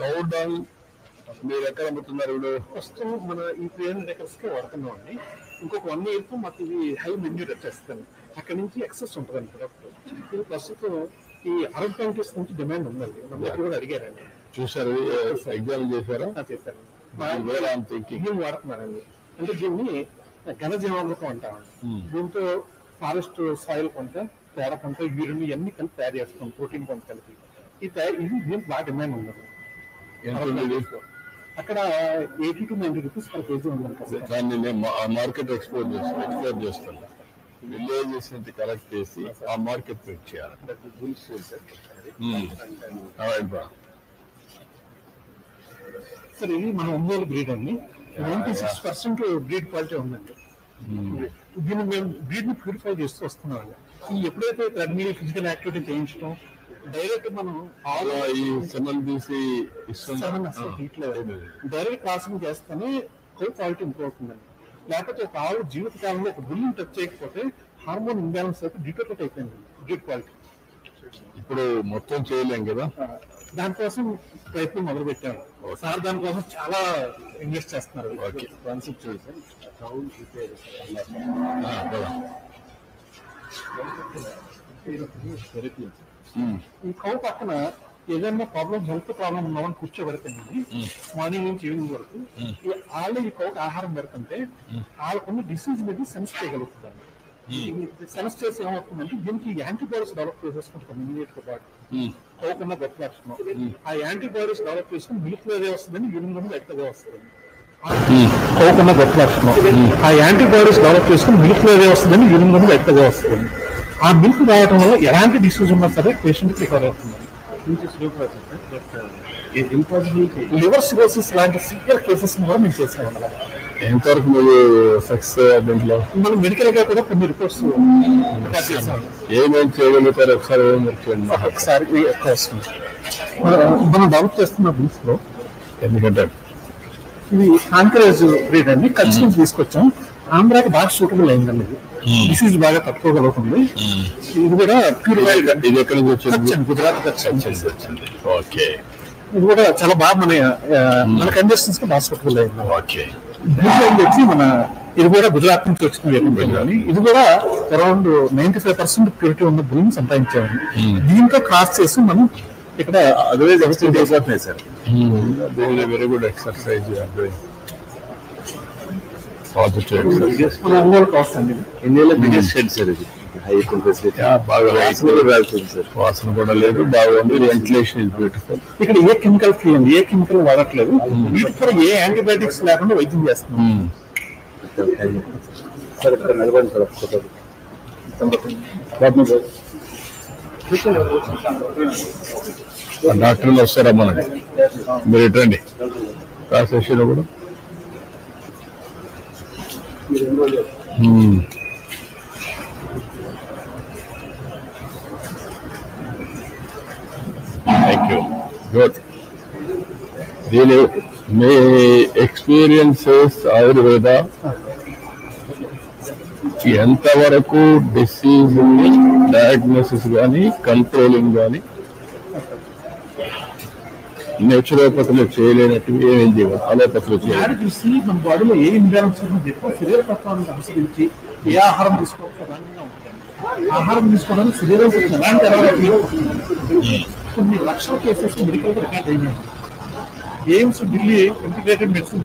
కౌడాల్ మీరు ఎక్కడ అమ్ముతున్నారు ఇప్పుడు? ఫస్ట్ మన ఈ 300 acres కి వాడుతున్నాం అండి. ఇంకొక 1 year తో మాకు ఇది హై మెన్యూర్ వచ్చేస్తాను. అక్కడ నుంచి ఎక్సెస్ ఉంటుందండి ప్రొడక్ట్. ఇది ప్రస్తుతం ఈ అరబ్ కంట్రీస్ నుంచి డిమాండ్ ఉందండి. మన దగ్గర కూడా అడిగారండి. చూసారు, ఎగ్జామ్ చేశారా? చేశారు. ఏం వాడుతున్నారండి అంటే దీన్ని ఘనజీవామృతం అంటామండి. దీంతో ఫారెస్ట్ సాయిల్ కొంత, పేడ కొంత, యూరిన్ ఇవన్నీ కలిపి తయారు చేస్తాం, ప్రోటీన్ కొంత కలిపి. ఇది దీనికి బాగా డిమాండ్ ఉందండి. అక్కడ 80 to 90 రూపీస్ పర్ కేజీ ఉందండి. దాన్ని మార్కెట్ ఎక్స్పోర్ట్ చేస్తాను. విలేజెస్ నుంచి కలెక్ట్ చేసి ఆ మార్కెట్ పెట్ చేయాలి. సార్ ఇది మన ఒంగోలు బ్రీడ్ అండి. 96% బ్రీడ్ క్వాలిటీ ఉందండి. దీన్ని మేము బ్రీడ్ ని ప్యూరిఫై చేస్తూ వస్తున్నాం. ఎప్పుడైతే థర్మల్ ఫిజికల్ యాక్టివిటీ చేయించడం డైరెక్ట్ మనం డైరెక్ట్ క్రాసింగ్ చేస్తేనే క్వాలిటీ ఇంప్రూవ్ అవుతుందండి. లేకపోతే ఒక ఆవు జీవిత కాలంలో ఒక బుల్లిని టచ్ చేయకపోతే హార్మోన్ ఇంబ్యాలెన్స్ అయితే డిటోరేట్ అయిపోయింది బ్రీడ్ క్వాలిటీ. ఇప్పుడు మొత్తం చేయలేం కదా, దానికోసం ప్రయత్నం మొదలు పెట్టాము సార్. దానికోసం చాలా ఇన్వెస్ట్ చేస్తున్నారు. ఈ కౌ పక్కన ఏదైనా ప్రాబ్లం, హెల్త్ ప్రాబ్లం ఉన్నామని కూర్చోబెడుతుంది మార్నింగ్ నుంచి ఈవినింగ్ వరకు. వాళ్ళు ఈ కౌకి ఆహారం పెడుతుంటే వాళ్ళకున్న డిసీజ్ మీద సెన్స్ చేయగలుగుతుంది. సెన్స్ చేసి ఏమవుతుందంటే దీనికి యాంటీబాడీస్ డెవలప్ చేసేసుకుంటాం ఇమీడియట్ గా పాటు. కౌకున్న గొప్ప లక్షణం ఆ యాంటీబాడీస్ డెవలప్ చేసుకుని మిల్క్ వేరే వస్తుందని, యూరిన్ లో ఎక్కువగా వస్తుంది. కౌకున్న గొప్ప లక్షణం ఆ యాంటీబాడీస్ డెవలప్ చేసుకుని మిల్క్ వేరే వస్తుందని, యూరిన్ లో ఎక్కువగా వస్తుంది. ఆ మిల్క్ రావడం వల్ల ఎలాంటి డిసీజ్ ఉన్నా సరే పేషెంట్ రికవర్ అవుతుంది. లివర్ సిరోసిస్ లాంటి సివియర్ కేసెస్ కూడా మేము చేసాం. ఎంతవరకు మీరు సక్సెస్ దీంట్లో? మనం మెడికల్ గా కూడా కొన్ని రిపోర్ట్స్ ఏమేమి చేయగలుగుతారు ఒకసారి ఒకసారి మనం డెవలప్ చేస్తున్న బీఫ్ లో. ఎందుకంటే ఇది కాంకరేజ్ బ్రీడ్ అండి, కచ్ నుంచి తీసుకొచ్చాం. ఆంధ్రాకి బాగా సూటబుల్ అయిందండి. ఇది డిసీజ్ బాగా తట్టుకోగలుగుతుంది. ఇది కూడా ఇది ఎక్కడి నుంచి వచ్చింది? గుజరాత్ వచ్చింది. ఓకే. ఇది కూడా చాలా బాగా మన కండిషన్స్ కి బాగా సూటబుల్ అయింది. ఓకే. వచ్చి మన ఇది కూడా గుజరాత్ నుంచి వచ్చిన ఇది కూడా అరౌండ్ 95% ప్యూరిటీ ఉన్న బ్రీడ్ సంపాదించాము. దీంతో క్రాస్ చేసి మనం ఇక్కడ అదర్వైజ్ వెరీ గుడ్ ఎక్సర్సైజ్. మన ఒంగోలు కాస్ట్ అండి. ఇండియాలో బిగ్గెస్ట్ షెడ్ సార్ ఇది. బాగా వాసన కూడా లేదు, బాగుంది. Ventilation is beautiful. ఇక్కడ ఏ కెమికల్ ఫ్రీ అండి, ఏ కెమికల్ వాడట్లేదు. వీటికి కూడా ఏ యాంటీబయాటిక్స్ లేకుండా వైద్యం చేస్తున్నాం. డాక్టర్లు వస్తారా మనకి? మీరు ఎట్టండి రాసేసిన కూడా. Thank you. గుడ్. దీని మీ ఎక్స్పీరియన్సెస్ ఆయుర్వేద ఎంతవరకు డిసీజ్ డయాగ్నోసిస్ కానీ కంట్రోలింగ్ కానీ నేచురోపతిలో చేయలేనట్టు ఏమేం చేయాలి? అలోపతిలో చేయాలి. చూసి మన బాడీలో ఏ ఇంబ్యాలెన్స్ శరీర తత్వాన్ని అనుసరించి ఏ ఆహారం తీసుకోవాలి, ఆహారం తీసుకోవడానికి శరీరం ఎలాంటి కొన్ని లక్షల కేసెస్ మెడికల్ రికార్డ్ అయినాయి. AIIMS Delhi integrated medicine